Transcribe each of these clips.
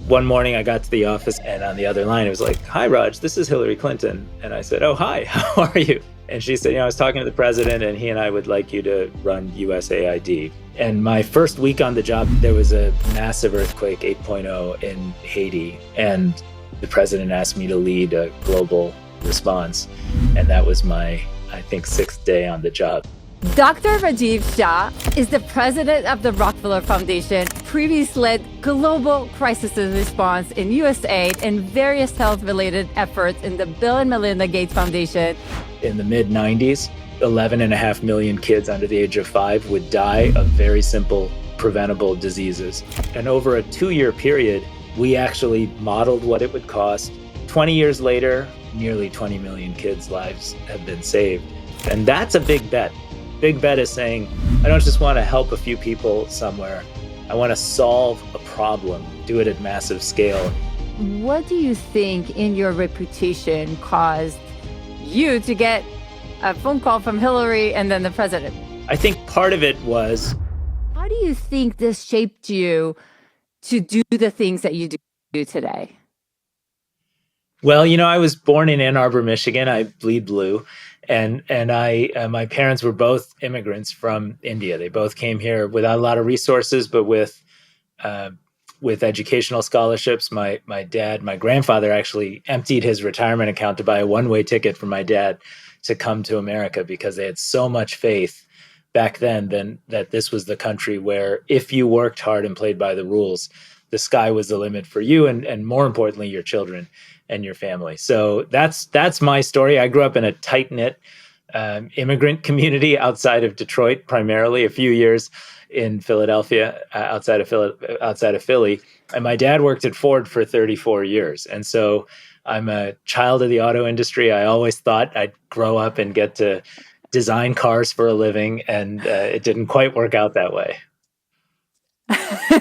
One morning I got to the office and on the other line it was like, "Hi, Raj, this is Hillary Clinton." And I said, "Oh, hi, how are you?" And she said, "I was talking to the president and he and I would like you to run USAID." And my first week on the job, there was a massive earthquake, 8.0 in Haiti. And the president asked me to lead a global response. And that was my, I think, 6th day on the job. Dr. Rajiv Shah is the president of the Rockefeller Foundation, previously led global crisis response in USAID and various health-related efforts in the Bill and Melinda Gates Foundation. In the mid-90s, 11.5 million kids under the age of 5 would die of very simple preventable diseases. And over a 2-year period, we actually modeled what it would cost. 20 years later, nearly 20 million kids' lives have been saved. And that's a big bet. Big bet is saying, I don't just want to help a few people somewhere. I want to solve a problem, do it at massive scale. What do you think in your reputation caused you to get a phone call from Hillary and then the president? I think part of it was... How do you think this shaped you to do the things that you do today? Well, I was born in Ann Arbor, Michigan. I bleed blue. And my parents were both immigrants from India. They both came here without a lot of resources, but with educational scholarships. My grandfather actually emptied his retirement account to buy a one-way ticket for my dad to come to America because they had so much faith back then that this was the country where if you worked hard and played by the rules, the sky was the limit for you and more importantly, your children and your family. So that's my story. I grew up in a tight-knit immigrant community outside of Detroit, primarily, a few years in Philadelphia, outside of Philly. And my dad worked at Ford for 34 years. And so I'm a child of the auto industry. I always thought I'd grow up and get to design cars for a living, and it didn't quite work out that way.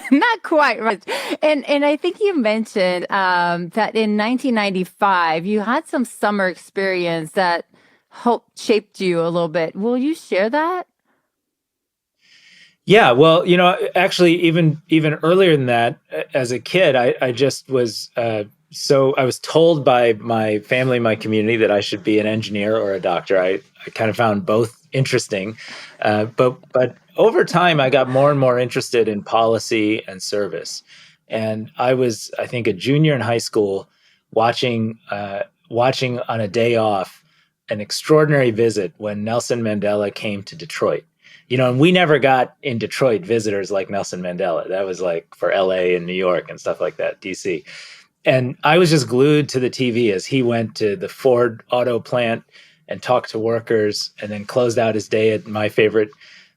Not quite right. And I think you mentioned that in 1995, you had some summer experience that helped shaped you a little bit. Will you share that? Yeah, well, actually, even earlier than that, as a kid, I just was so I was told by my family, my community, that I should be an engineer or a doctor. I kind of found both interesting, but over time, I got more and more interested in policy and service. And I was, I think, a junior in high school, watching on a day off an extraordinary visit when Nelson Mandela came to Detroit. And we never got in Detroit visitors like Nelson Mandela. That was like for LA and New York and stuff like that, DC. And I was just glued to the TV as he went to the Ford auto plant and talked to workers and then closed out his day at my favorite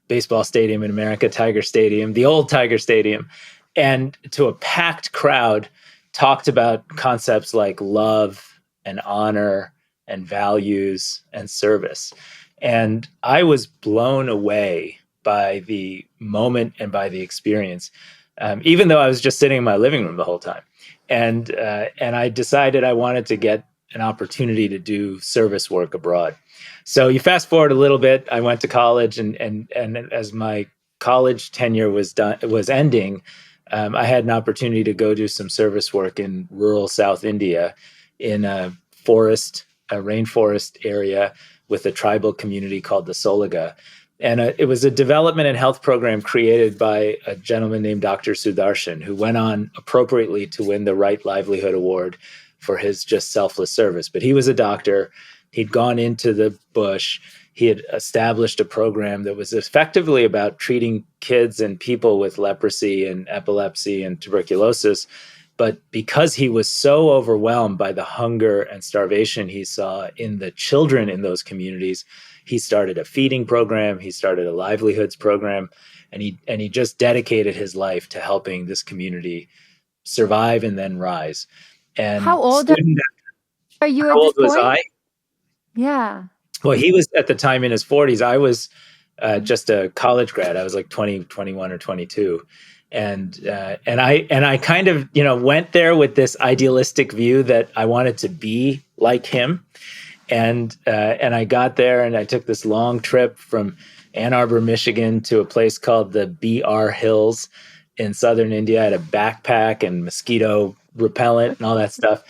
baseball stadium in America, Tiger Stadium, the old Tiger Stadium, and to a packed crowd talked about concepts like love and honor and values and service. And I was blown away by the moment and by the experience, even though I was just sitting in my living room the whole time. And I decided I wanted to get an opportunity to do service work abroad. So you fast forward a little bit, I went to college, and as my college tenure was ending, I had an opportunity to go do some service work in rural South India in a rainforest area with a tribal community called the Soliga. And it was a development and health program created by a gentleman named Dr. Sudarshan, who went on appropriately to win the Right Livelihood Award for his just selfless service. But he was a doctor. He'd gone into the bush. He had established a program that was effectively about treating kids and people with leprosy and epilepsy and tuberculosis. But because he was so overwhelmed by the hunger and starvation he saw in the children in those communities, he started a feeding program. He started a livelihoods program, and he just dedicated his life to helping this community survive and then rise. And how old are you? How old was I? Yeah. Well, he was at the time in his 40s. I was just a college grad. I was like 20, 21 or 22. And I kind of, went there with this idealistic view that I wanted to be like him. And I got there and I took this long trip from Ann Arbor, Michigan to a place called the BR Hills in southern India. I had a backpack and mosquito repellent and all that stuff.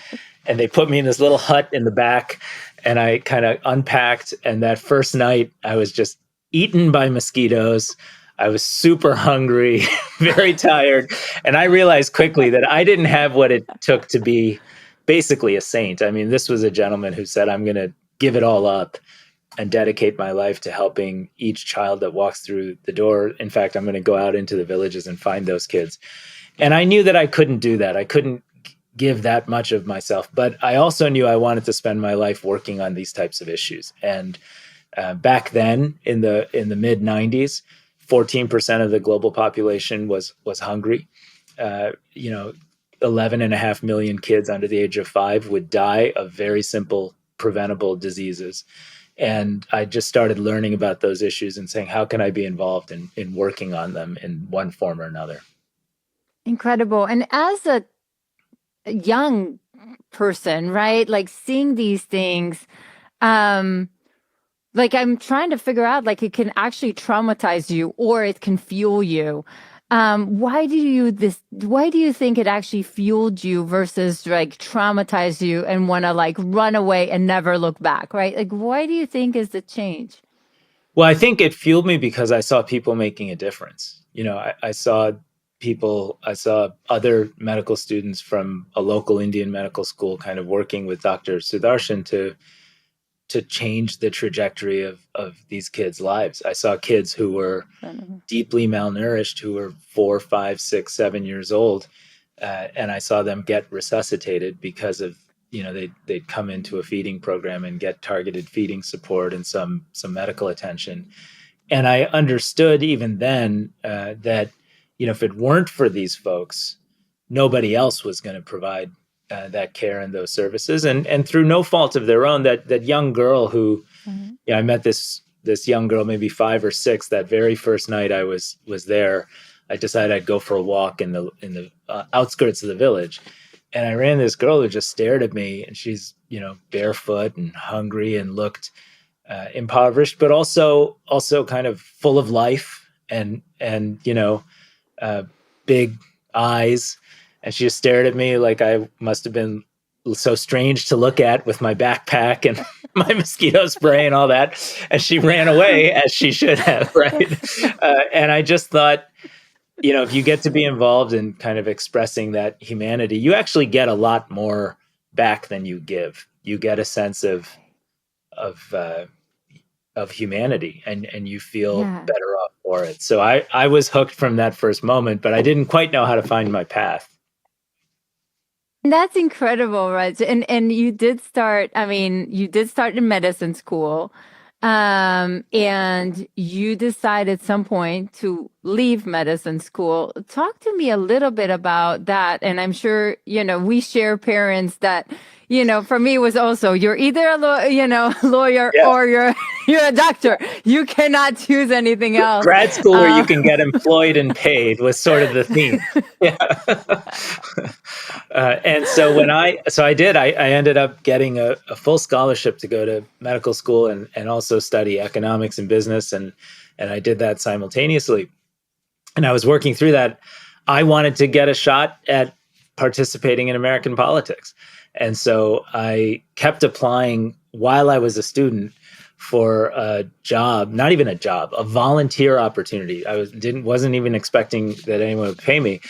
And they put me in this little hut in the back, and I kind of unpacked. And that first night, I was just eaten by mosquitoes. I was super hungry, very tired. And I realized quickly that I didn't have what it took to be basically a saint. I mean, this was a gentleman who said, I'm going to give it all up and dedicate my life to helping each child that walks through the door. In fact, I'm going to go out into the villages and find those kids. And I knew that I couldn't do that. I couldn't give that much of myself, but I also knew I wanted to spend my life working on these types of issues. And back then, in the mid 90s, 14% of the global population was hungry. 11.5 million kids under the age of 5 would die of very simple preventable diseases. And I just started learning about those issues and saying, how can I be involved in working on them in one form or another? Incredible. And as a young person, right? Like seeing these things, like I'm trying to figure out, like it can actually traumatize you or it can fuel you. Why do you think it actually fueled you versus like traumatize you and want to like run away and never look back, right? Like, why do you think is the change? Well, I think it fueled me because I saw people making a difference. I saw other medical students from a local Indian medical school kind of working with Dr. Sudarshan to change the trajectory of these kids' lives. I saw kids who were deeply malnourished, who were 4, 5, 6, 7 years old, and I saw them get resuscitated because of they'd come into a feeding program and get targeted feeding support and some medical attention. And I understood even then that if it weren't for these folks, nobody else was going to provide that care and those services, and through no fault of their own, that young girl who, I met this young girl, maybe 5 or 6, that very first night I was there. I decided I'd go for a walk in the outskirts of the village, and I ran this girl who just stared at me, and she's barefoot and hungry and looked impoverished, but also kind of full of life and big eyes. And she just stared at me like I must have been so strange to look at with my backpack and my mosquito spray and all that. And she ran away, as she should have, right? And I just thought, if you get to be involved in kind of expressing that humanity, you actually get a lot more back than you give. You get a sense of humanity, and you feel better off for it. So I was hooked from that first moment, but I didn't quite know how to find my path. That's incredible, right? And you did start in medicine school, and you decided at some point to leave medicine school. Talk to me a little bit about that. And I'm sure, we share parents that, for me it was also, you're either a lawyer or you're a doctor. You cannot choose anything else. Grad school where you can get employed and paid was sort of the theme. And so I ended up getting a full scholarship to go to medical school and also study economics and business. And I did that simultaneously. And I was working through that. I wanted to get a shot at participating in American politics. And so I kept applying while I was a student for a job, not even a job, a volunteer opportunity. I wasn't even expecting that anyone would pay me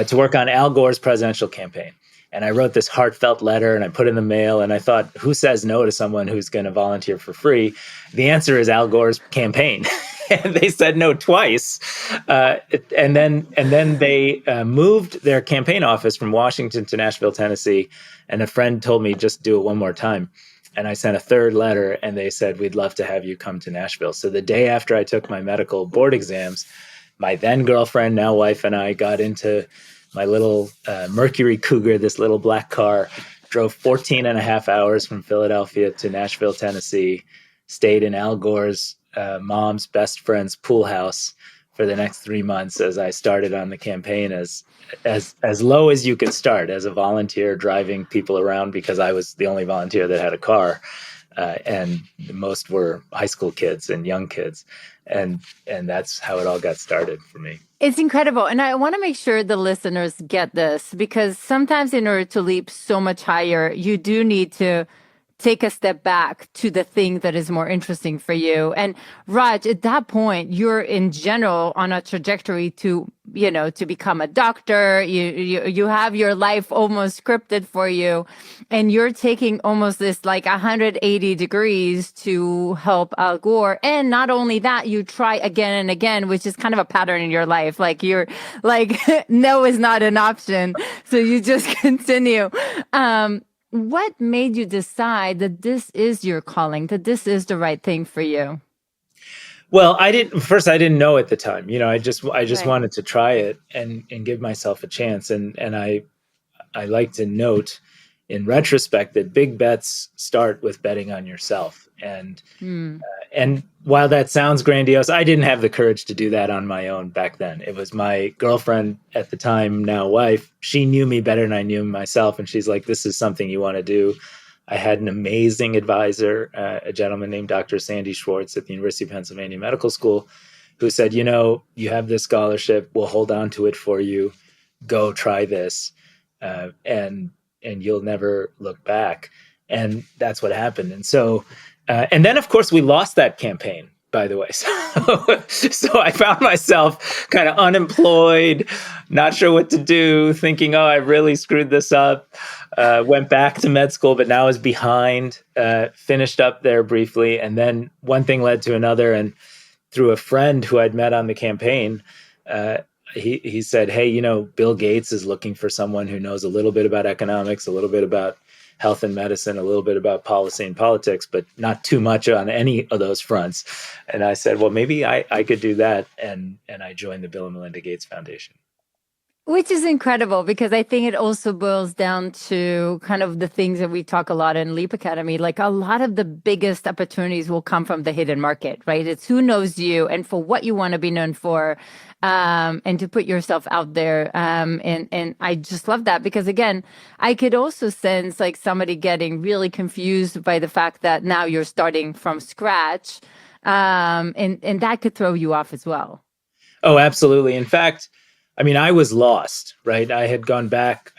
to work on Al Gore's presidential campaign. And I wrote this heartfelt letter and I put it in the mail, and I thought, who says no to someone who's going to volunteer for free? The answer is Al Gore's campaign. And they said no twice. And then they moved their campaign office from Washington to Nashville, Tennessee. And a friend told me, just do it one more time. And I sent a third letter, and they said, we'd love to have you come to Nashville. So the day after I took my medical board exams, my then girlfriend, now wife, and I got into my little Mercury Cougar, this little black car, drove 14 and a half hours from Philadelphia to Nashville, Tennessee, stayed in Al Gore's mom's best friend's pool house for the next 3 months as I started on the campaign as low as you could start, as a volunteer driving people around, because I was the only volunteer that had a car. And most were high school kids and young kids. And that's how it all got started for me. It's incredible. And I want to make sure the listeners get this because sometimes in order to leap so much higher, you do need to take a step back to the thing that is more interesting for you. And Raj, at that point, you're in general on a trajectory to, to become a doctor. You have your life almost scripted for you, and you're taking almost this like 180 degrees to help Al Gore. And not only that, you try again and again, which is kind of a pattern in your life. Like you're like, no is not an option. So you just continue. What made you decide that this is your calling, that this is the right thing for you? Well, I didn't know at the time. I just Right. wanted to try it and give myself a chance. And I like to note in retrospect that big bets start with betting on yourself. Hmm. And while that sounds grandiose, I didn't have the courage to do that on my own back then. It was my girlfriend at the time, now wife. She knew me better than I knew myself. And she's like, this is something you want to do. I had an amazing advisor, a gentleman named Dr. Sandy Schwartz at the University of Pennsylvania Medical School, who said, you have this scholarship. We'll hold on to it for you. Go try this. And you'll never look back. And that's what happened. And then, of course, we lost that campaign, by the way. So I found myself kind of unemployed, not sure what to do, thinking, oh, I really screwed this up. Went back to med school, but now is behind, finished up there briefly. And then one thing led to another. And through a friend who I'd met on the campaign, he said, hey, Bill Gates is looking for someone who knows a little bit about economics, a little bit about health and medicine, a little bit about policy and politics, but not too much on any of those fronts. And I said, well, maybe I could do that. And I joined the Bill and Melinda Gates Foundation. Which is incredible because I think it also boils down to kind of the things that we talk a lot in Leap Academy. Like a lot of the biggest opportunities will come from the hidden market, right? It's who knows you and for what you want to be known for, and to put yourself out there. And I just love that because again, I could also sense like somebody getting really confused by the fact that now you're starting from scratch, and that could throw you off as well. Oh, absolutely. In fact, I mean, I was lost, right? I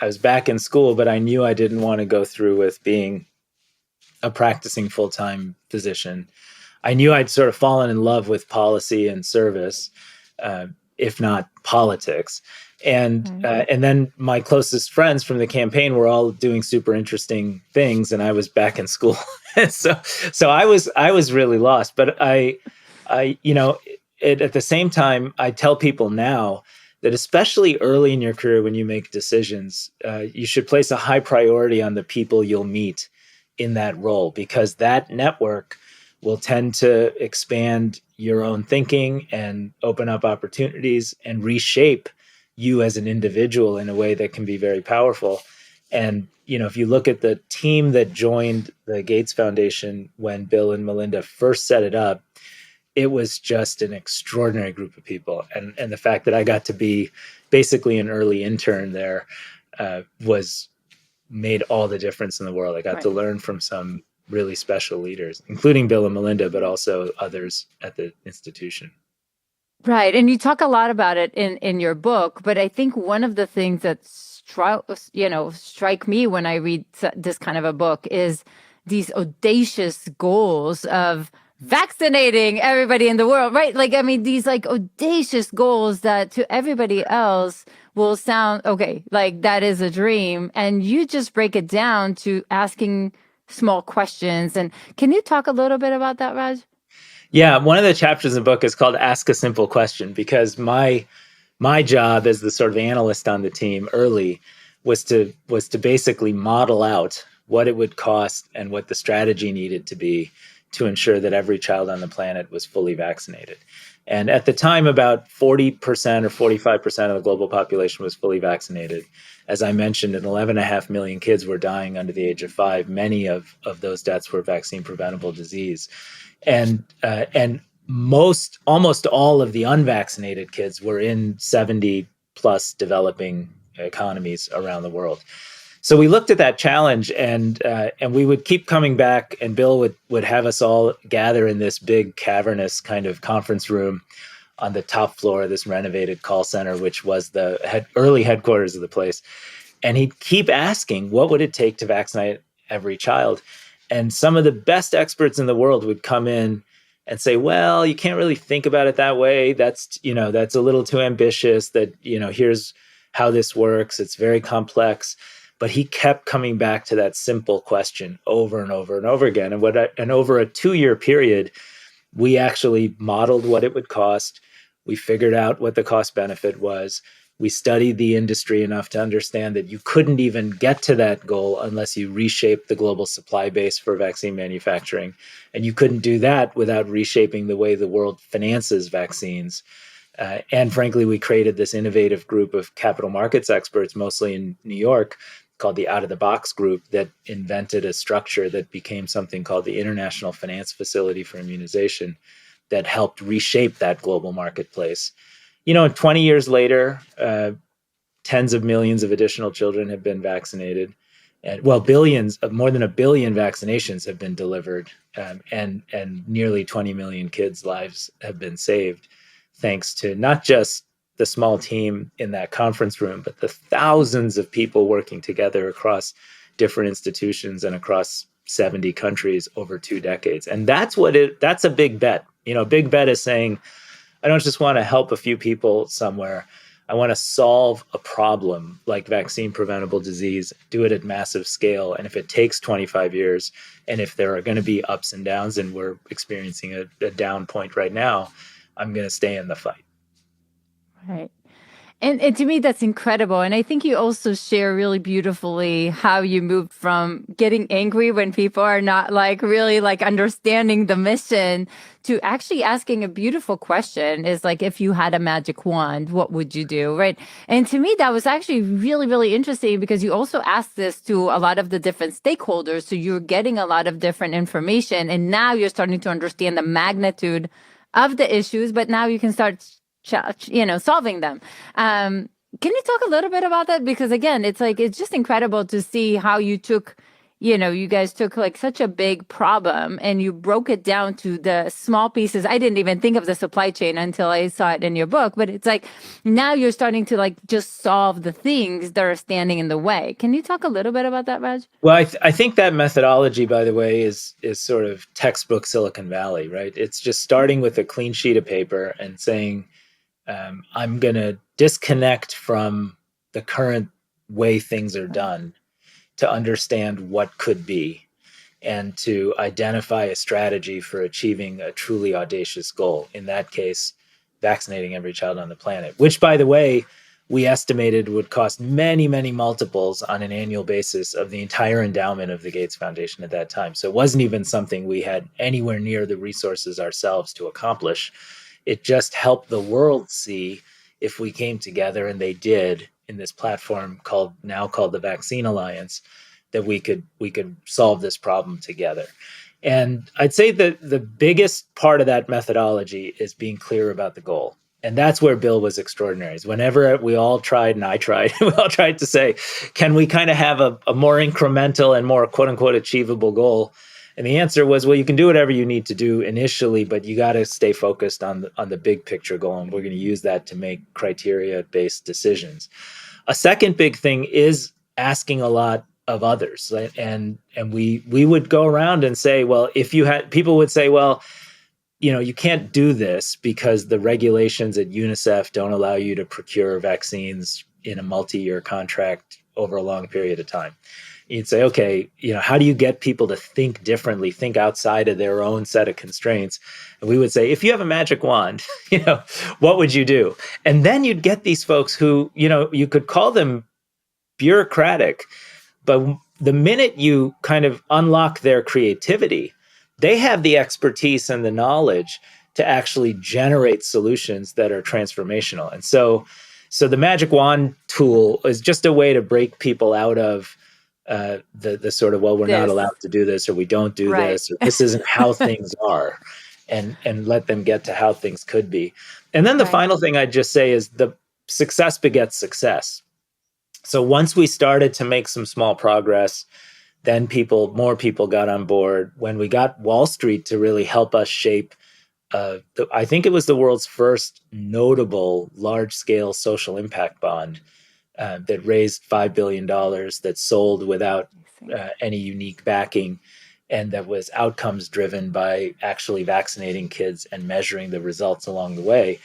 was back in school, but I knew I didn't want to go through with being a practicing full-time physician. I knew I'd sort of fallen in love with policy and service, if not politics. And then my closest friends from the campaign were all doing super interesting things, and I was back in school. so I was really lost. But at the same time, I tell people now that especially early in your career when you make decisions, you should place a high priority on the people you'll meet in that role, because that network will tend to expand your own thinking and open up opportunities and reshape you as an individual in a way that can be very powerful. And, if you look at the team that joined the Gates Foundation when Bill and Melinda first set it up, it was just an extraordinary group of people. And the fact that I got to be basically an early intern there made all the difference in the world. I got to learn from some really special leaders, including Bill and Melinda, but also others at the institution. Right. And you talk a lot about it in your book, but I think one of the things that strike me when I read this kind of a book is these audacious goals of vaccinating everybody in the world, right? Like, I mean, these like audacious goals that to everybody else will sound, okay, like that is a dream. And you just break it down to asking small questions. And can you talk a little bit about that, Raj? Yeah, one of the chapters in the book is called Ask a Simple Question, because my job as the sort of analyst on the team early was to basically model out what it would cost and what the strategy needed to be to ensure that every child on the planet was fully vaccinated. And at the time, about 40% or 45% of the global population was fully vaccinated. As I mentioned, 11.5 million kids were dying under the age of 5. Many of those deaths were vaccine preventable disease. And almost all of the unvaccinated kids were in 70 plus developing economies around the world. So we looked at that challenge, and we would keep coming back, and Bill would have us all gather in this big cavernous kind of conference room on the top floor of this renovated call center, which was the early headquarters of the place. And he'd keep asking, what would it take to vaccinate every child? And some of the best experts in the world would come in and say, well, you can't really think about it that way. That's a little too ambitious. That, here's how this works. It's very complex. But he kept coming back to that simple question over and over and over again. And over a 2-year period, we actually modeled what it would cost. We figured out what the cost benefit was. We studied the industry enough to understand that you couldn't even get to that goal unless you reshaped the global supply base for vaccine manufacturing. And you couldn't do that without reshaping the way the world finances vaccines. And frankly, we created this innovative group of capital markets experts, mostly in New York, called the Out of the Box Group, that invented a structure that became something called the International Finance Facility for Immunization that helped reshape that global marketplace. 20 years later, tens of millions of additional children have been vaccinated. And billions of more than 1 billion vaccinations have been delivered, and nearly 20 million kids' lives have been saved, thanks to not just the small team in that conference room, but the thousands of people working together across different institutions and across 70 countries over 2 decades. And that's a big bet. A big bet is saying, I don't just want to help a few people somewhere. I want to solve a problem like vaccine preventable disease, do it at massive scale. And if it takes 25 years, and if there are going to be ups and downs, and we're experiencing a down point right now, I'm going to stay in the fight. Right. And to me, that's incredible. And I think you also share really beautifully how you moved from getting angry when people are not really understanding the mission to actually asking a beautiful question is if you had a magic wand, what would you do? Right. And to me, that was actually really, really interesting because you also asked this to a lot of the different stakeholders. So you're getting a lot of different information. And now you're starting to understand the magnitude of the issues, but now you can start solving them. Can you talk a little bit about that? Because again, it's just incredible to see how you took, you guys took such a big problem and you broke it down to the small pieces. I didn't even think of the supply chain until I saw it in your book, but it's now you're starting to just solve the things that are standing in the way. Can you talk a little bit about that, Raj? Well, I think that methodology, by the way, is sort of textbook Silicon Valley, right? It's just starting with a clean sheet of paper and saying, I'm going to disconnect from the current way things are done to understand what could be and to identify a strategy for achieving a truly audacious goal. In that case, vaccinating every child on the planet, which, by the way, we estimated would cost many, many multiples on an annual basis of the entire endowment of the Gates Foundation at that time. So it wasn't even something we had anywhere near the resources ourselves to accomplish. It just helped the world see, if we came together, and they did, in this platform called the Vaccine Alliance, that we could solve this problem together. And I'd say that the biggest part of that methodology is being clear about the goal. And that's where Bill was extraordinary. Is whenever we all tried, and I tried, we all tried to say, can we kind of have a more incremental and more quote unquote achievable goal? And the answer was, well, you can do whatever you need to do initially, but you got to stay focused on the big picture goal. And we're going to use that to make criteria-based decisions. A second big thing is asking a lot of others. Right? And we would go around and say, well, people would say, well, you can't do this because the regulations at UNICEF don't allow you to procure vaccines in a multi-year contract over a long period of time. You'd say, okay, how do you get people to think differently, think outside of their own set of constraints? And we would say, if you have a magic wand, what would you do? And then you'd get these folks who, you could call them bureaucratic, but the minute you kind of unlock their creativity, they have the expertise and the knowledge to actually generate solutions that are transformational. And so the magic wand tool is just a way to break people out of the sort of, well, we're not allowed to do this, or we don't do this, or this isn't how things are, and let them get to how things could be. And then the final thing I'd just say is the success begets success. So once we started to make some small progress, then more people got on board. When we got Wall Street to really help us shape I think it was the world's first notable large-scale social impact bond that raised $5 billion, that sold without any unique backing, and that was outcomes driven by actually vaccinating kids and measuring the results along the way.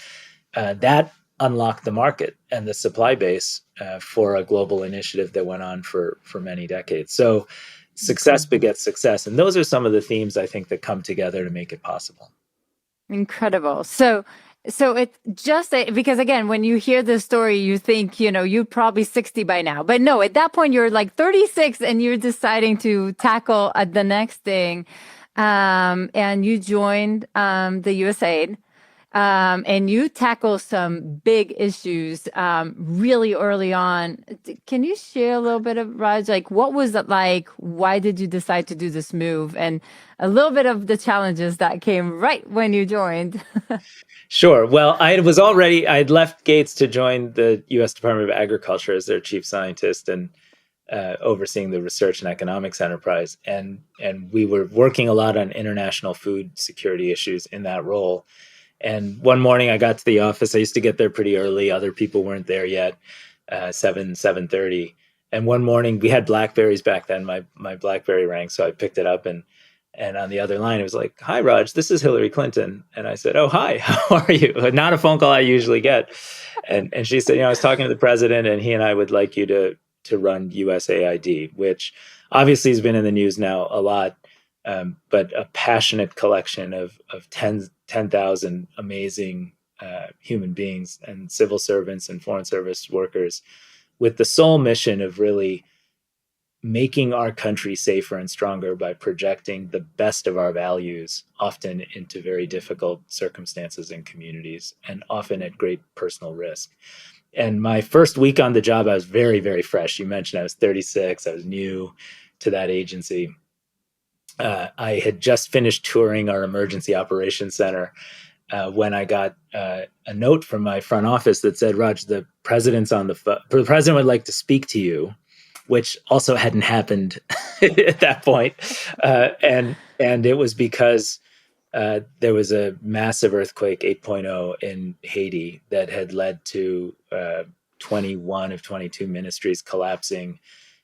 That unlocked the market and the supply base for a global initiative that went on for many decades. So success begets success. And those are some of the themes I think that come together to make it possible. Incredible. So it's just because again, when you hear this story, you think, you're probably 60 by now. But no, at that point, you're like 36 and you're deciding to tackle the next thing. And you joined the USAID. And you tackle some big issues really early on. Can you share a little bit of, Raj, like what was it like? Why did you decide to do this move? And a little bit of the challenges that came right when you joined. Sure. Well, I'd left Gates to join the U.S. Department of Agriculture as their chief scientist and overseeing the research and economics enterprise. And we were working a lot on international food security issues in that role. And one morning I got to the office. I used to get there pretty early. Other people weren't there yet, 7:30. And one morning we had BlackBerries back then. My BlackBerry rang, so I picked it up, and on the other line it was like, "Hi, Raj, this is Hillary Clinton." And I said, "Oh, hi, how are you?" Not a phone call I usually get. And she said, "I was talking to the president, and he and I would like you to run USAID," which obviously has been in the news now a lot. But a passionate collection of 10,000 amazing human beings and civil servants and foreign service workers with the sole mission of really making our country safer and stronger by projecting the best of our values, often into very difficult circumstances and communities, and often at great personal risk. And my first week on the job, I was very, very fresh. You mentioned I was 36. I was new to that agency. I had just finished touring our emergency operations center when I got a note from my front office that said, "Raj, the president's on the phone. The president would like to speak to you," which also hadn't happened at that point. And it was because there was a massive earthquake, 8.0, in Haiti that had led to 21 of 22 ministries collapsing.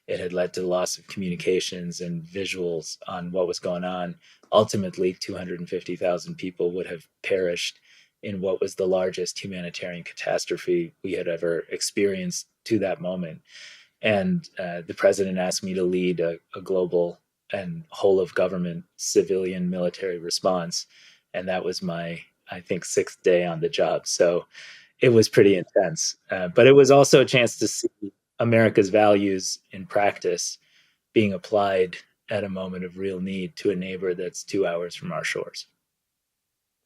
It had led to the loss of communications and visuals on what was going on. Ultimately, 250,000 people would have perished in what was the largest humanitarian catastrophe we had ever experienced to that moment. And the president asked me to lead a global and whole of government civilian military response. And that was my, I think, 6th day on the job. So it was pretty intense. But it was also a chance to see America's values in practice being applied at a moment of real need to a neighbor that's 2 hours from our shores.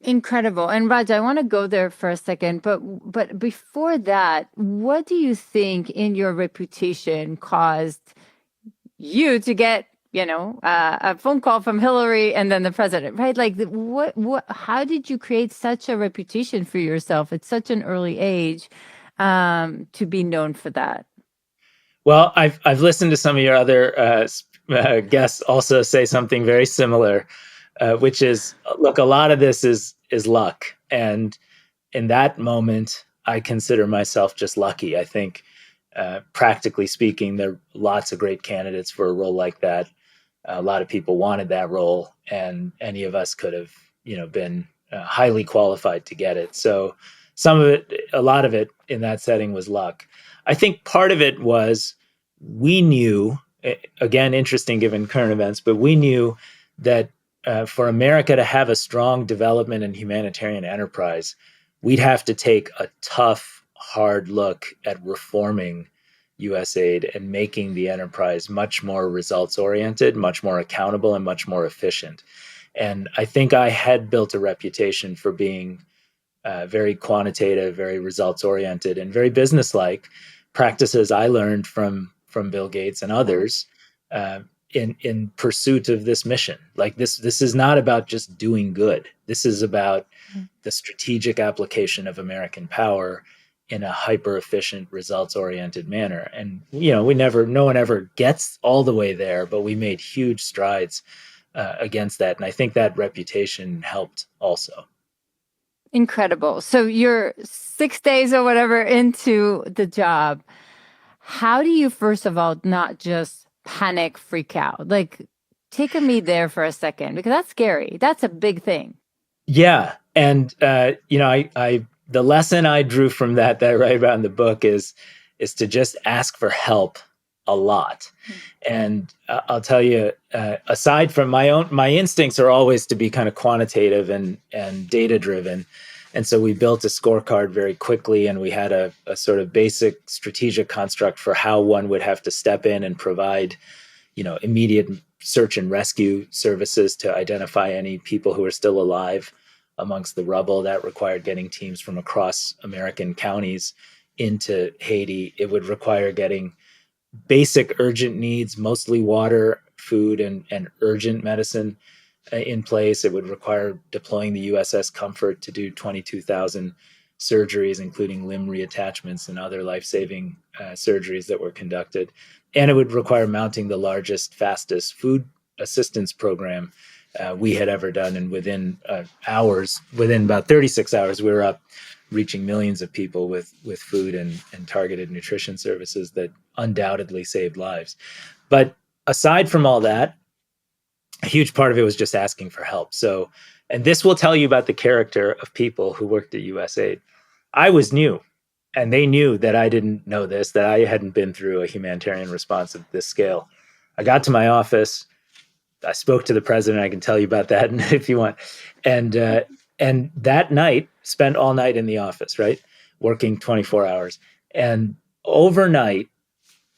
Incredible. And Raj, I want to go there for a second, but before that, what do you think in your reputation caused you to get, a phone call from Hillary and then the president, right? Like how did you create such a reputation for yourself at such an early age to be known for that? Well, I've listened to some of your other guests also say something very similar, which is, look, a lot of this is luck, and in that moment, I consider myself just lucky. I think, practically speaking, there are lots of great candidates for a role like that. A lot of people wanted that role, and any of us could have, been highly qualified to get it. So a lot of it in that setting was luck. I think part of it was we knew, again, interesting given current events, but we knew that for America to have a strong development and humanitarian enterprise, we'd have to take a tough, hard look at reforming USAID and making the enterprise much more results-oriented, much more accountable, and much more efficient. And I think I had built a reputation for being very quantitative, very results-oriented, and very business-like practices I learned from Bill Gates and others in pursuit of this mission. Like this is not about just doing good. This is about the strategic application of American power in a hyper-efficient, results-oriented manner. And no one ever gets all the way there, but we made huge strides against that. And I think that reputation helped also. Incredible. So you're 6 days or whatever into the job. How do you, first of all, not just panic, freak out? Like, take me there for a second, because that's scary. That's a big thing. Yeah. And, the lesson I drew from that I write about in the book is to just ask for help a lot. And I'll tell you, aside from my instincts are always to be kind of quantitative and data driven. And so we built a scorecard very quickly, and we had a sort of basic strategic construct for how one would have to step in and provide, immediate search and rescue services to identify any people who are still alive amongst the rubble. That required getting teams from across American counties into Haiti. It would require getting basic urgent needs, mostly water, food, and urgent medicine in place. It would require deploying the USS Comfort to do 22,000 surgeries, including limb reattachments and other life-saving surgeries that were conducted. And it would require mounting the largest, fastest food assistance program we had ever done. And within about 36 hours, we were up reaching millions of people with food and targeted nutrition services that undoubtedly saved lives. But aside from all that, a huge part of it was just asking for help. So, and this will tell you about the character of people who worked at USAID. I was new, and they knew that I didn't know this, that I hadn't been through a humanitarian response of this scale. I got to my office. I spoke to the president. I can tell you about that if you want. And that night, spent all night in the office, right? Working 24 hours. And overnight,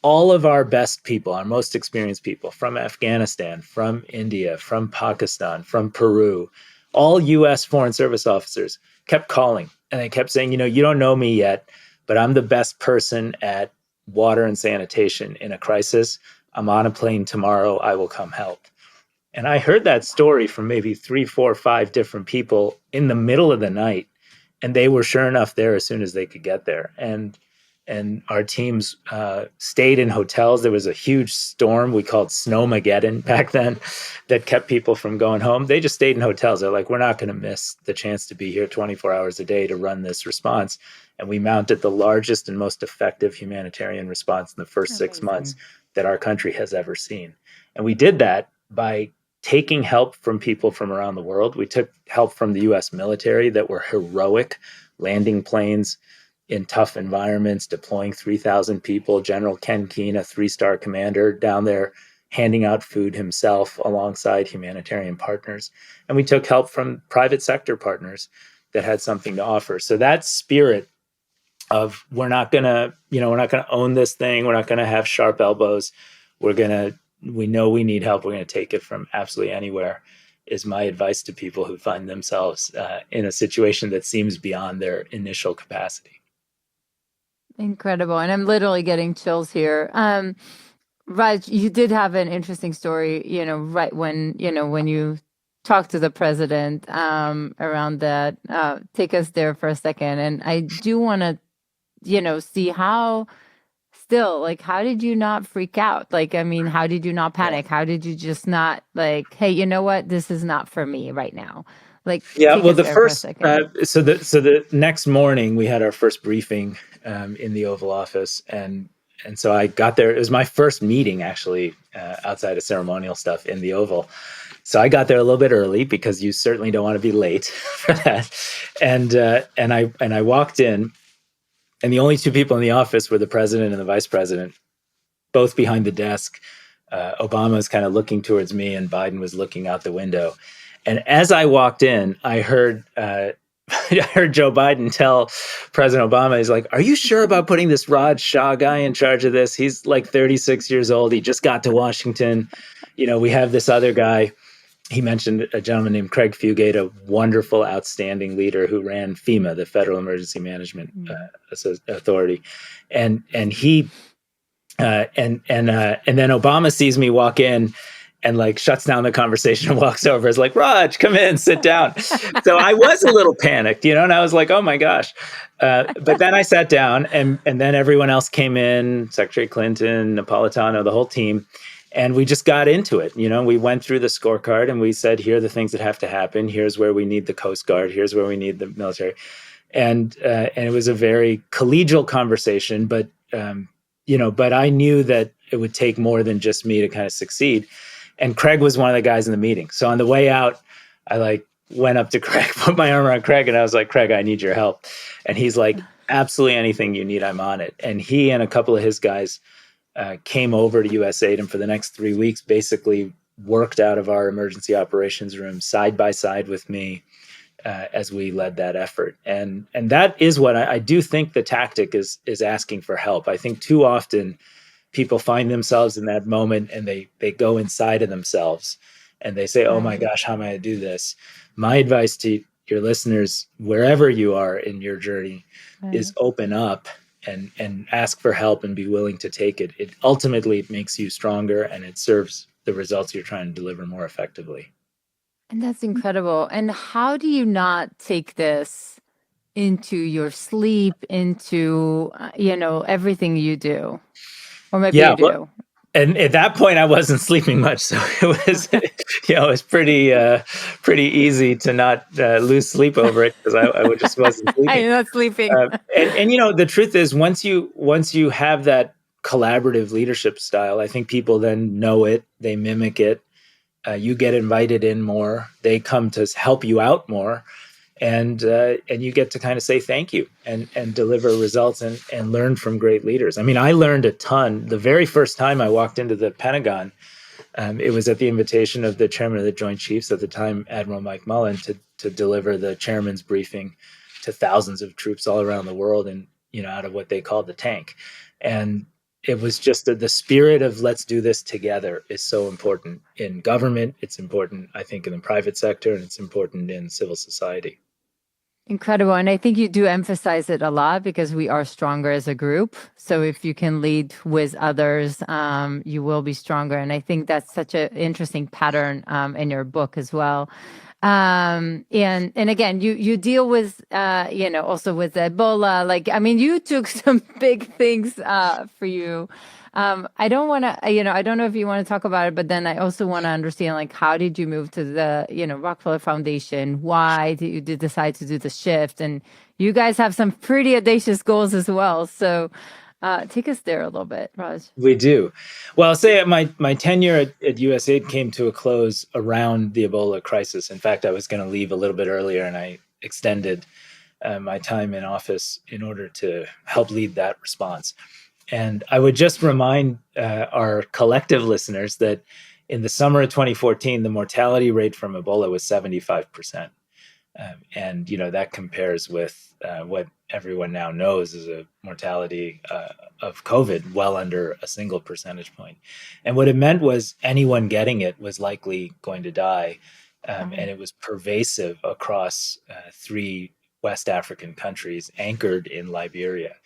all of our best people, our most experienced people from Afghanistan, from India, from Pakistan, from Peru, all US Foreign Service officers kept calling. And they kept saying, you don't know me yet, but I'm the best person at water and sanitation in a crisis. I'm on a plane tomorrow. I will come help. And I heard that story from maybe 3, 4, 5 different people in the middle of the night. And they were sure enough there as soon as they could get there. And our teams stayed in hotels. There was a huge storm we called Snowmageddon back then that kept people from going home. They just stayed in hotels. They're like, we're not going to miss the chance to be here 24 hours a day to run this response. And we mounted the largest and most effective humanitarian response in the first 6 months that our country has ever seen. And we did that by taking help from people from around the world. We took help from the US military that were heroic, landing planes in tough environments, deploying 3,000 people. General Ken Keane, a 3-star commander, down there handing out food himself alongside humanitarian partners. And we took help from private sector partners that had something to offer. So that spirit of we're not gonna own this thing. We're not gonna have sharp elbows. We know we need help. We're gonna take it from absolutely anywhere, is my advice to people who find themselves in a situation that seems beyond their initial capacity. Incredible. And I'm literally getting chills here. Raj, you did have an interesting story, right when you talked to the president around that. Take us there for a second. And I do want to, see how did you not freak out? How did you not panic? How did you just not hey, you know what? This is not for me right now. The first, so the next morning we had our first briefing in the Oval Office, and so I got there. It was my first meeting actually outside of ceremonial stuff in the Oval. So I got there a little bit early because you certainly don't want to be late for that. And I walked in, and the only 2 people in the office were the president and the vice president, both behind the desk. Obama was kind of looking towards me, and Biden was looking out the window. And as I walked in, I heard Joe Biden tell President Obama, he's like, "Are you sure about putting this Rajiv Shah guy in charge of this? He's like 36 years old. He just got to Washington. We have this other guy." He mentioned a gentleman named Craig Fugate, a wonderful, outstanding leader who ran FEMA, the Federal Emergency Management Authority, and then Obama sees me walk in and shuts down the conversation and walks over. Is like, "Raj, come in, sit down." So I was a little panicked, and I was like, "Oh my gosh!" But then I sat down, and then everyone else came in, Secretary Clinton, Napolitano, the whole team. And we just got into it. We went through the scorecard and we said, here are the things that have to happen. Here's where we need the Coast Guard. Here's where we need the military. And it was a very collegial conversation, but I knew that it would take more than just me to kind of succeed. And Craig was one of the guys in the meeting. So on the way out, I went up to Craig, put my arm around Craig, and I was like, Craig, I need your help. And he's like, absolutely anything you need, I'm on it. And he and a couple of his guys came over to USAID, and for the next 3 weeks, basically worked out of our emergency operations room side by side with me as we led that effort. And that is what I do think the tactic is asking for help. I think too often people find themselves in that moment and they go inside of themselves and they say, oh my gosh, how am I going to do this? My advice to your listeners, wherever you are in your journey, is open up and ask for help and be willing to take it. It ultimately makes you stronger and it serves the results you're trying to deliver more effectively. And that's incredible. And how do you not take this into your sleep, into, everything you do? Or maybe you do. Well, and at that point, I wasn't sleeping much, so it was, it was pretty easy to not lose sleep over it because I just wasn't sleeping. I'm not sleeping. And the truth is, once you have that collaborative leadership style, I think people then know it, they mimic it. You get invited in more. They come to help you out more. And you get to kind of say thank you and deliver results and learn from great leaders. I mean, I learned a ton. The very first time I walked into the Pentagon, it was at the invitation of the chairman of the Joint Chiefs at the time, Admiral Mike Mullen, to deliver the chairman's briefing to thousands of troops all around the world and, out of what they called the tank. And it was just the spirit of let's do this together is so important in government. It's important, I think, in the private sector, and it's important in civil society. Incredible. And I think you do emphasize it a lot because we are stronger as a group. So if you can lead with others, you will be stronger. And I think that's such an interesting pattern in your book as well. And again, you deal with, also with Ebola. You took some big things for you. I don't want to, I don't know if you want to talk about it, but then I also want to understand, how did you move to the, Rockefeller Foundation? Why did you decide to do the shift? And you guys have some pretty audacious goals as well. So take us there a little bit, Raj. We do. Well, I'll say my tenure at USAID came to a close around the Ebola crisis. In fact, I was going to leave a little bit earlier, and I extended my time in office in order to help lead that response. And I would just remind our collective listeners that in the summer of 2014, the mortality rate from Ebola was 75%. And, that compares with what everyone now knows is a mortality of COVID well under a single percentage point. And what it meant was anyone getting it was likely going to die. And it was pervasive across 3 West African countries anchored in Liberia.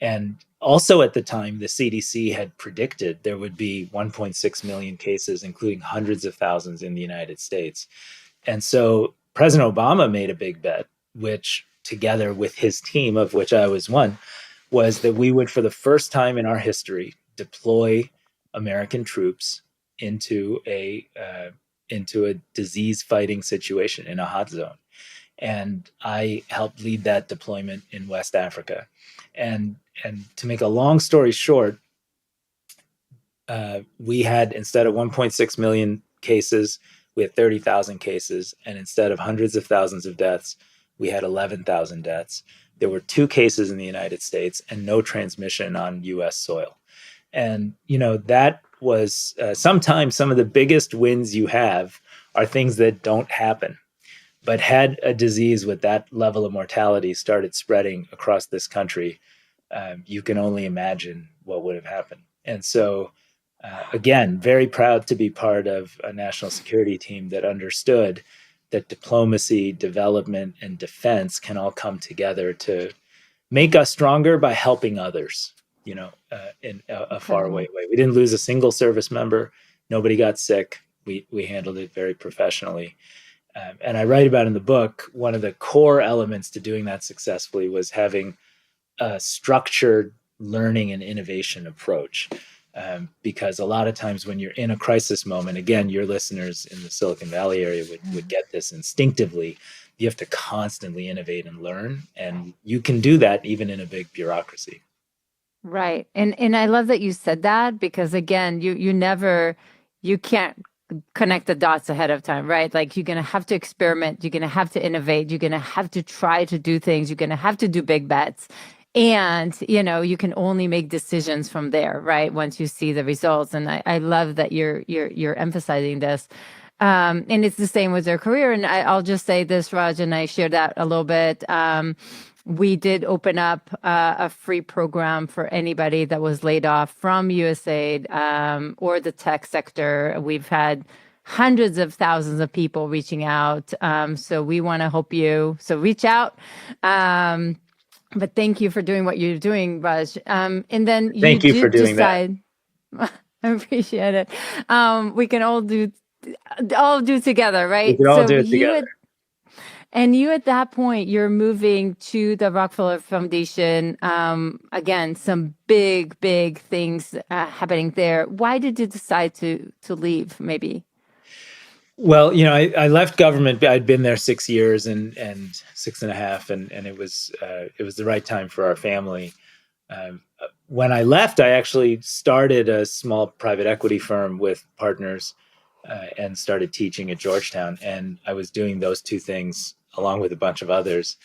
And also at the time, the CDC had predicted there would be 1.6 million cases, including hundreds of thousands in the United States. And so President Obama made a big bet, which together with his team, of which I was one, was that we would, for the first time in our history, deploy American troops into a disease-fighting situation in a hot zone. And I helped lead that deployment in West Africa. And to make a long story short, we had, instead of 1.6 million cases, we had 30,000 cases. And instead of hundreds of thousands of deaths, we had 11,000 deaths. There were 2 cases in the United States and no transmission on U.S. soil. And, that was sometimes some of the biggest wins you have are things that don't happen. But had a disease with that level of mortality started spreading across this country, you can only imagine what would have happened. And so, again, very proud to be part of a national security team that understood that diplomacy, development, and defense can all come together to make us stronger by helping others, in a faraway way. We didn't lose a single service member. Nobody got sick. We handled it very professionally. And I write about in the book, one of the core elements to doing that successfully was having a structured learning and innovation approach. Because a lot of times when you're in a crisis moment, again, your listeners in the Silicon Valley area would get this instinctively. You have to constantly innovate and learn, and you can do that even in a big bureaucracy. Right. And I love that you said that, because again, you can't connect the dots ahead of time, right? Like, you're going to have to experiment, you're going to have to innovate, you're going to have to try to do things, you're going to have to do big bets. And, you can only make decisions from there, right? Once you see the results. And I love that you're emphasizing this. And it's the same with their career. And I'll just say this, Raj, and I shared that a little bit. We did open up a free program for anybody that was laid off from USAID or the tech sector. We've had hundreds of thousands of people reaching out. So we want to help you. So reach out. But thank you for doing what you're doing, Raj. And then you Thank you for did doing decide. I appreciate it. We can all do together, that. We right? can all So do it together. you at that point, you're moving to the Rockefeller Foundation. Again, some big things happening there. Why did you decide to leave? Maybe. Well, I left government. I'd been there 6 years and 6.5, and it was the right time for our family. When I left, I actually started a small private equity firm with partners and started teaching at Georgetown. And I was doing those two things along with a bunch of others,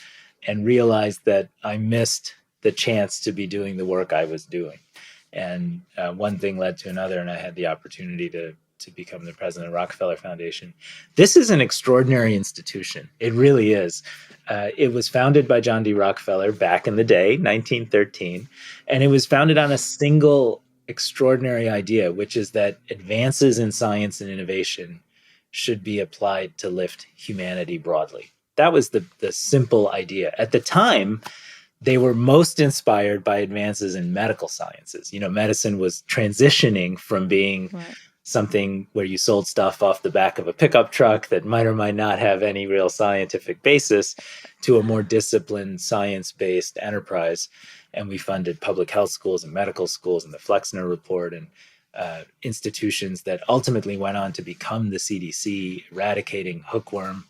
and realized that I missed the chance to be doing the work I was doing. And one thing led to another, and I had the opportunity to become the president of Rockefeller Foundation. This is an extraordinary institution. It really is. It was founded by John D. Rockefeller back in the day, 1913, and it was founded on a single extraordinary idea, which is that advances in science and innovation should be applied to lift humanity broadly. That was the simple idea. At the time, they were most inspired by advances in medical sciences. Medicine was transitioning from being something where you sold stuff off the back of a pickup truck that might or might not have any real scientific basis to a more disciplined, science-based enterprise. And we funded public health schools and medical schools and the Flexner Report, and institutions that ultimately went on to become the CDC, eradicating hookworm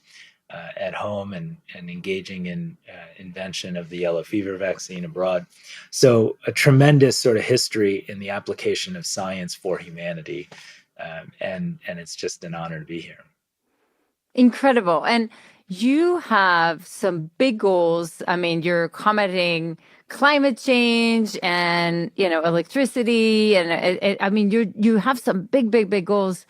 at home and engaging in invention of the yellow fever vaccine abroad. So a tremendous sort of history in the application of science for humanity. And it's just an honor to be here. Incredible. And you have some big goals. I mean, you're commenting climate change and, electricity. And I mean, you have some big goals.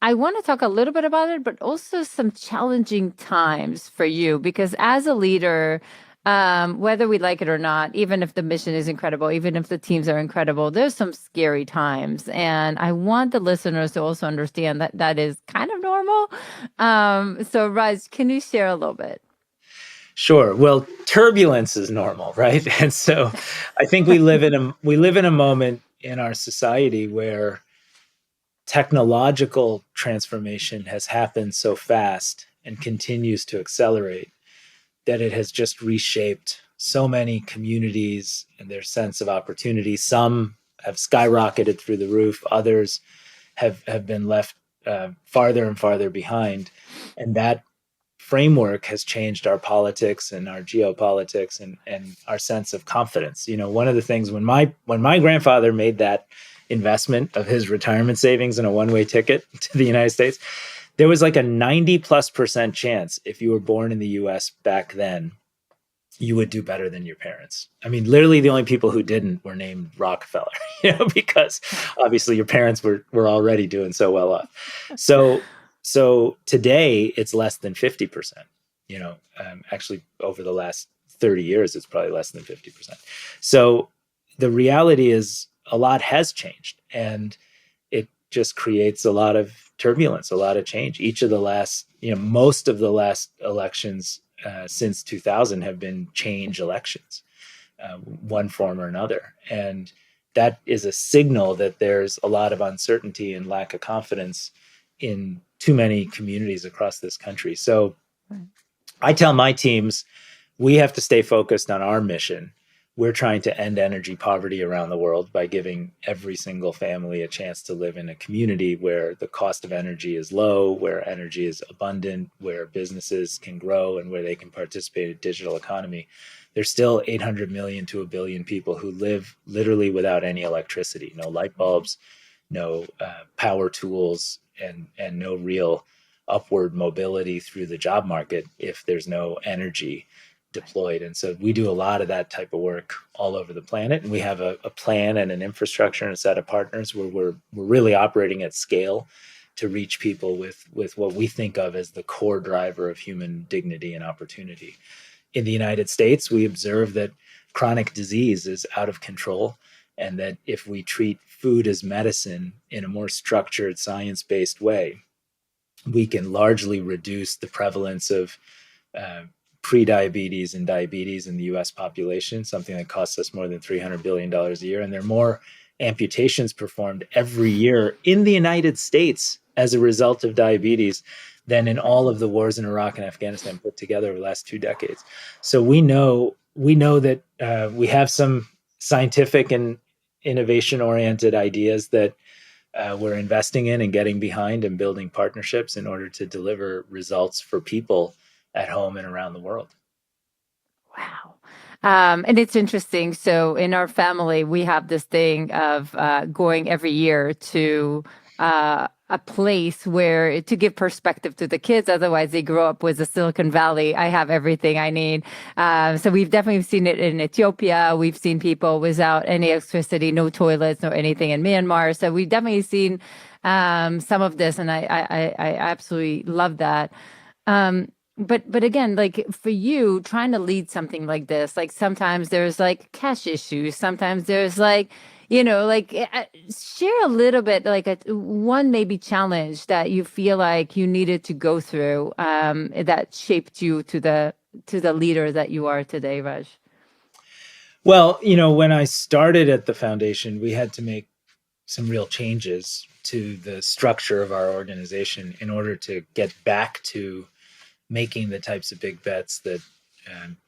I want to talk a little bit about it, but also some challenging times for you, because as a leader, whether we like it or not, even if the mission is incredible, even if the teams are incredible, there's some scary times. And I want the listeners to also understand that that is kind of normal. So Raj, can you share a little bit? Sure. Well, turbulence is normal, right? And so I think we live in a moment in our society where technological transformation has happened so fast and continues to accelerate that it has just reshaped so many communities and their sense of opportunity. Some have skyrocketed through the roof. Others have been left farther and farther behind. And that framework has changed our politics and our geopolitics and our sense of confidence. One of the things when my grandfather made that investment of his retirement savings in a one-way ticket to the United States, there was like a 90+% chance if you were born in the US back then, you would do better than your parents. I mean, literally the only people who didn't were named Rockefeller, because obviously your parents were already doing so well off. So today it's less than 50%, actually over the last 30 years, it's probably less than 50%. So the reality is a lot has changed, and it just creates a lot of turbulence, a lot of change. Each of the last, most of the last elections since 2000 have been change elections, one form or another. And that is a signal that there's a lot of uncertainty and lack of confidence in too many communities across this country. So I tell my teams, we have to stay focused on our mission, we're trying to end energy poverty around the world by giving every single family a chance to live in a community where the cost of energy is low, where energy is abundant, where businesses can grow, and where they can participate in digital economy. There's still 800 million to a billion people who live literally without any electricity, no light bulbs, no power tools, and no real upward mobility through the job market if there's no energy deployed. And so we do a lot of that type of work all over the planet. And we have a plan and an infrastructure and a set of partners where we're really operating at scale to reach people with what we think of as the core driver of human dignity and opportunity. In the United States, we observe that chronic disease is out of control, and that if we treat food as medicine in a more structured, science-based way, we can largely reduce the prevalence of pre-diabetes and diabetes in the US population, something that costs us more than $300 billion a year. And there are more amputations performed every year in the United States as a result of diabetes than in all of the wars in Iraq and Afghanistan put together over the last 2 decades. So we know that we have some scientific and innovation-oriented ideas that we're investing in and getting behind and building partnerships in order to deliver results for people at home and around the world. Wow. And it's interesting. So in our family, we have this thing of going every year to a place where to give perspective to the kids. Otherwise, they grow up with the Silicon Valley. I have everything I need. So we've definitely seen it in Ethiopia. We've seen people without any electricity, no toilets, no anything in Myanmar. So we've definitely seen some of this, and I absolutely love that. But again, like for you trying to lead something like this, like sometimes there's like cash issues. Sometimes there's like, share a little bit, like one maybe challenge that you feel like you needed to go through that shaped you to the leader that you are today, Raj. Well, when I started at the foundation, we had to make some real changes to the structure of our organization in order to get back to making the types of big bets that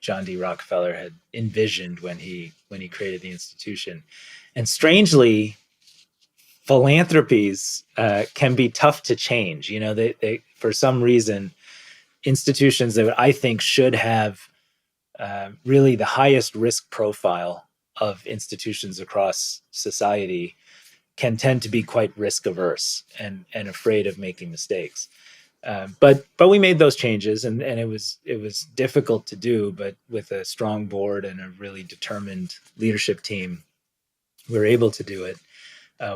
John D. Rockefeller had envisioned when he created the institution. And strangely, philanthropies can be tough to change. They for some reason, institutions that I think should have really the highest risk profile of institutions across society can tend to be quite risk averse and afraid of making mistakes. But we made those changes, and it was difficult to do, but with a strong board and a really determined leadership team, we were able to do it.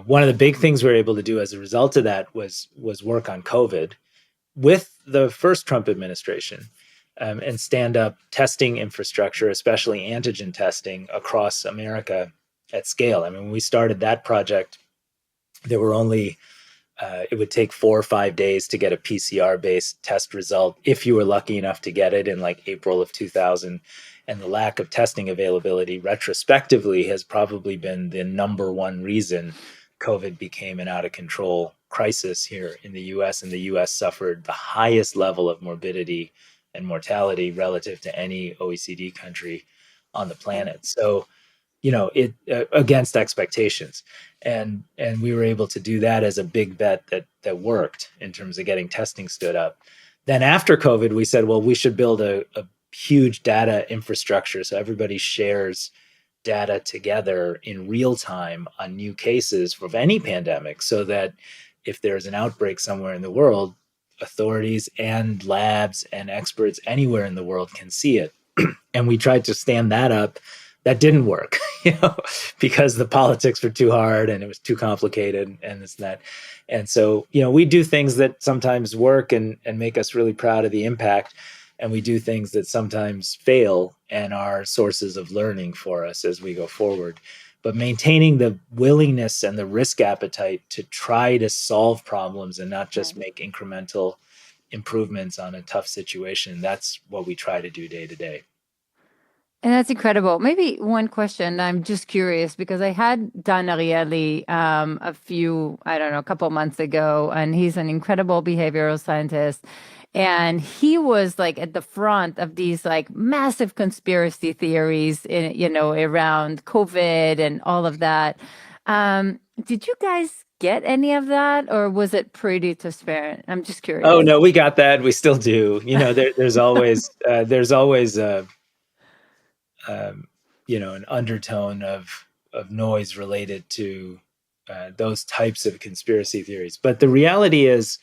One of the big things we were able to do as a result of that was work on COVID with the first Trump administration, and stand up testing infrastructure, especially antigen testing across America at scale. I mean, when we started that project, there were only it would take 4 or 5 days to get a PCR-based test result if you were lucky enough to get it in like April of 2000. And the lack of testing availability retrospectively has probably been the number one reason COVID became an out-of-control crisis here in the U.S. And the U.S. suffered the highest level of morbidity and mortality relative to any OECD country on the planet. So, it against expectations, and we were able to do that as a big bet that worked in terms of getting testing stood up. Then after COVID, we said, well, we should build a huge data infrastructure so everybody shares data together in real time on new cases of any pandemic, so that if there's an outbreak somewhere in the world, authorities and labs and experts anywhere in the world can see it. And we tried to stand that up. That didn't work, because the politics were too hard and it was too complicated and this and that. And so, we do things that sometimes work and make us really proud of the impact. And we do things that sometimes fail and are sources of learning for us as we go forward. But maintaining the willingness and the risk appetite to try to solve problems and not just make incremental improvements on a tough situation, that's what we try to do day to day. And that's incredible. Maybe one question. I'm just curious because I had Dan Ariely a couple months ago, and he's an incredible behavioral scientist. And he was like at the front of these like massive conspiracy theories, around COVID and all of that. Did you guys get any of that, or was it pretty transparent? I'm just Oh curious. no, we got that. We still do. There's always a an undertone of noise related to those types of conspiracy theories. But the reality is,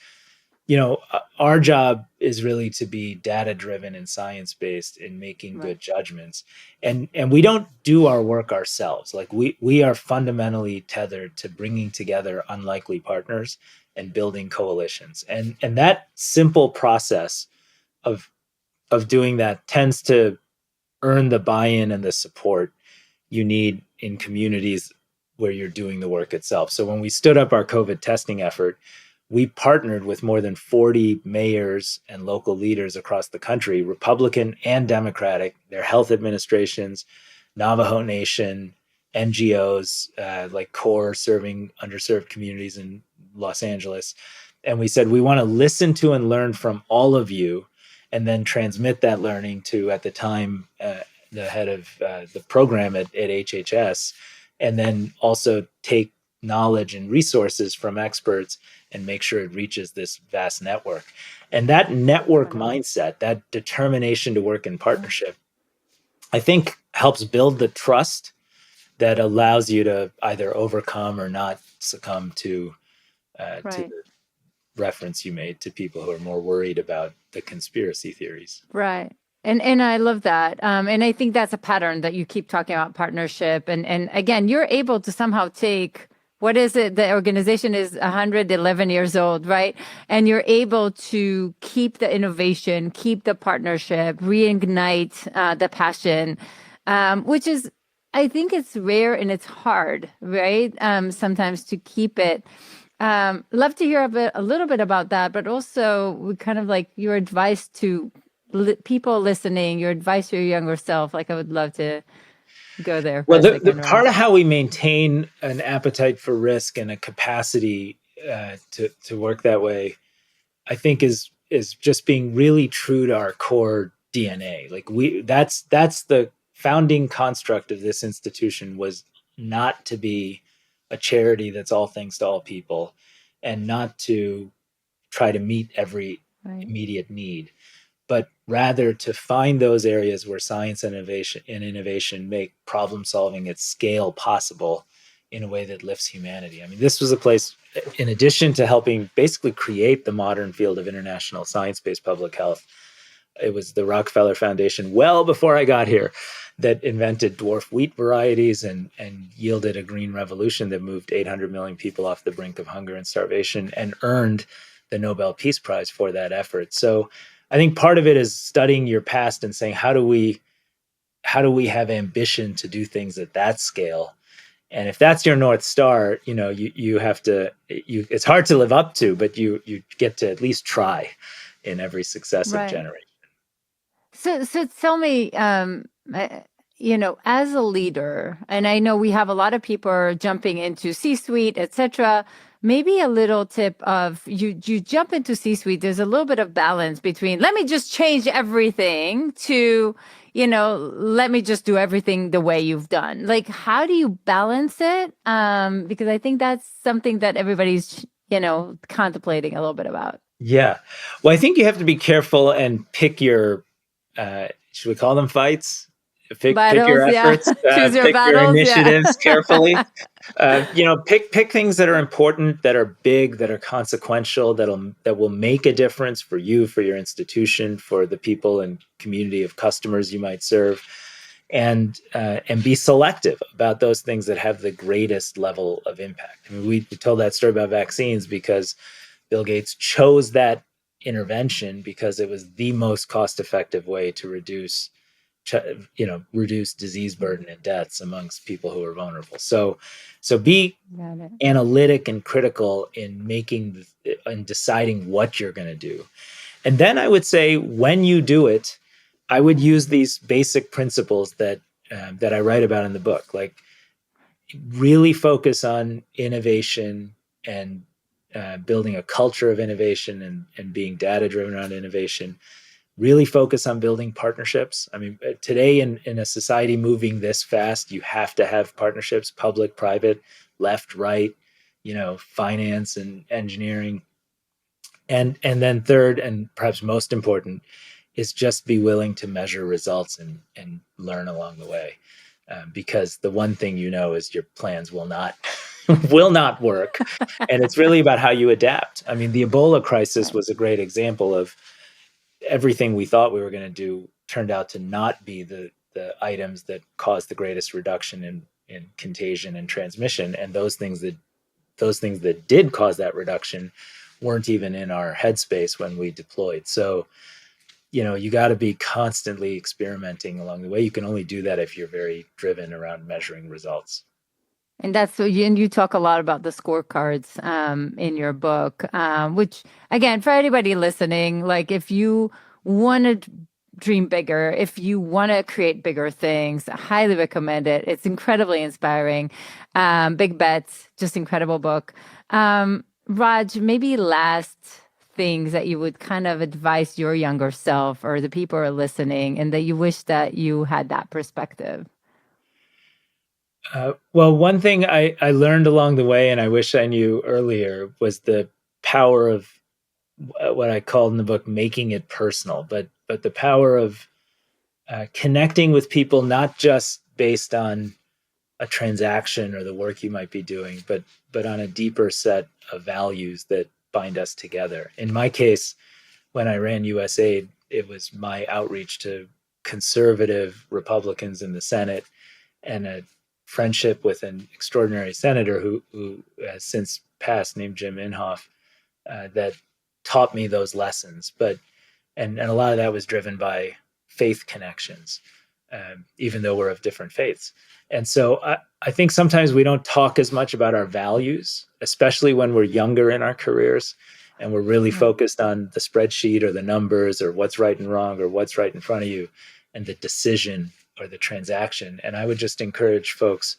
our job is really to be data driven and science based in making Right. good judgments, and we don't do our work ourselves. Like we are fundamentally tethered to bringing together unlikely partners and building coalitions, and that simple process of doing that tends to earn the buy-in and the support you need in communities where you're doing the work itself. So when we stood up our COVID testing effort, we partnered with more than 40 mayors and local leaders across the country, Republican and Democratic, their health administrations, Navajo Nation, NGOs, like CORE serving underserved communities in Los Angeles. And we said, we want to listen to and learn from all of you and then transmit that learning to, at the time, the head of the program at HHS, and then also take knowledge and resources from experts and make sure it reaches this vast network. And that network mindset, that determination to work in partnership, I think helps build the trust that allows you to either overcome or not succumb to Right. the reference you made to people who are more worried about the conspiracy theories. Right. And I love that. And I think that's a pattern that you keep talking about partnership. And again, you're able to somehow take, what is it? The organization is 111 years old, right? And you're able to keep the innovation, keep the partnership, reignite the passion, which is, I think it's rare and it's hard, right? Sometimes to keep it. Love to hear a little bit about that, but also we kind of like your advice to people listening, your advice to your younger self. Like I would love to go there for Well, a the second, part Raj. of how we maintain an appetite for risk and a capacity to work that way, I think, is just being really true to our core DNA. Like that's the founding construct of this institution, was not to be a charity that's all things to all people, and not to try to meet every Right. immediate need, but rather to find those areas where science and innovation make problem solving at scale possible in a way that lifts humanity. I mean, this was a place, in addition to helping basically create the modern field of international science-based public health, it was the Rockefeller Foundation, well before I got here, that invented dwarf wheat varieties and yielded a green revolution that moved 800 million people off the brink of hunger and starvation and earned the Nobel Peace Prize for that effort. So I think part of it is studying your past and saying, how do we have ambition to do things at that scale? And if that's your North Star, you have to, it's hard to live up to, but you get to at least try in every successive Right. generation. So tell me, as a leader, and I know we have a lot of people jumping into C-suite, etc. Maybe a little tip of you jump into C-suite, there's a little bit of balance between let me just change everything to, let me just do everything the way you've done. Like, how do you balance it? Because I think that's something that everybody's, contemplating a little bit about. Yeah. Well, I think you have to be careful and pick your, should we call them fights? Pick your Battles, yeah. efforts, Choose your pick your battles, yeah. initiatives carefully. Pick things that are important, that are big, that are consequential, that will make a difference for you, for your institution, for the people and community of customers you might serve, and be selective about those things that have the greatest level of impact. I mean, we told that story about vaccines because Bill Gates chose that intervention because it was the most cost-effective way to reduce disease burden and deaths amongst people who are vulnerable. So be analytic and critical in deciding what you're going to do. And then I would say, when you do it, I would use these basic principles that I write about in the book. Like, really focus on innovation and building a culture of innovation and being data-driven around innovation. Really focus on building partnerships. I mean, today in a society moving this fast, you have to have partnerships, public, private, left, right, finance and engineering. And then third, and perhaps most important, is just be willing to measure results and learn along the way. Because the one thing is your plans will not will not work. And it's really about how you adapt. I mean, the Ebola crisis was a great example of everything we thought we were going to do turned out to not be the items that caused the greatest reduction in contagion and transmission. And those things that did cause that reduction weren't even in our headspace when we deployed. So, you got to be constantly experimenting along the way. You can only do that if you're very driven around measuring results. And that's what you talk a lot about the scorecards in your book, which, again, for anybody listening, like if you want to dream bigger, if you want to create bigger things, I highly recommend it. It's incredibly inspiring. Big Bets, just incredible book. Raj, maybe last things that you would kind of advise your younger self or the people who are listening and that you wish that you had that perspective? Well, one thing I learned along the way, and I wish I knew earlier, was the power of what I called in the book making it personal, but the power of connecting with people, not just based on a transaction or the work you might be doing, but on a deeper set of values that bind us together. In my case, when I ran USAID, it was my outreach to conservative Republicans in the Senate and a friendship with an extraordinary senator who has since passed, named Jim Inhofe, that taught me those lessons. And a lot of that was driven by faith connections, even though we're of different faiths. And so I think sometimes we don't talk as much about our values, especially when we're younger in our careers, and we're really focused on the spreadsheet or the numbers or what's right and wrong or what's right in front of you and the decision or the transaction. And I would just encourage folks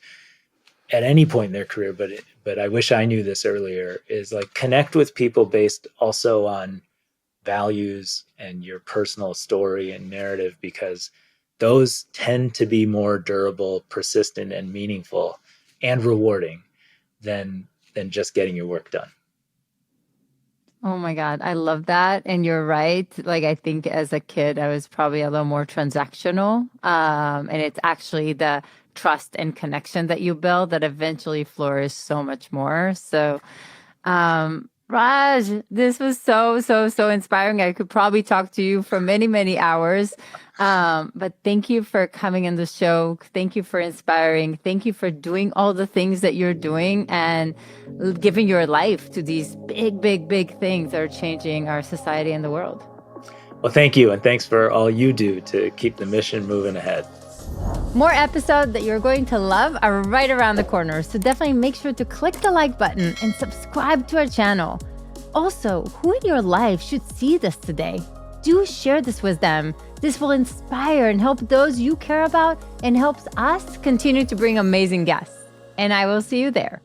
at any point in their career, but I wish I knew this earlier, is like connect with people based also on values and your personal story and narrative, because those tend to be more durable, persistent, and meaningful and rewarding than just getting your work done. Oh my God, I love that. And you're right. Like, I think as a kid, I was probably a little more transactional. And it's actually the trust and connection that you build that eventually flourish so much more. So, Raj, this was so inspiring. I could probably talk to you for many, many hours. But thank you for coming on the show. Thank you for inspiring. Thank you for doing all the things that you're doing and giving your life to these big things that are changing our society and the world. Well, thank you. And thanks for all you do to keep the mission moving ahead. More episodes that you're going to love are right around the corner, so definitely make sure to click the like button and subscribe to our channel. Also, who in your life should see this today? Do share this with them. This will inspire and help those you care about and helps us continue to bring amazing guests. And I will see you there.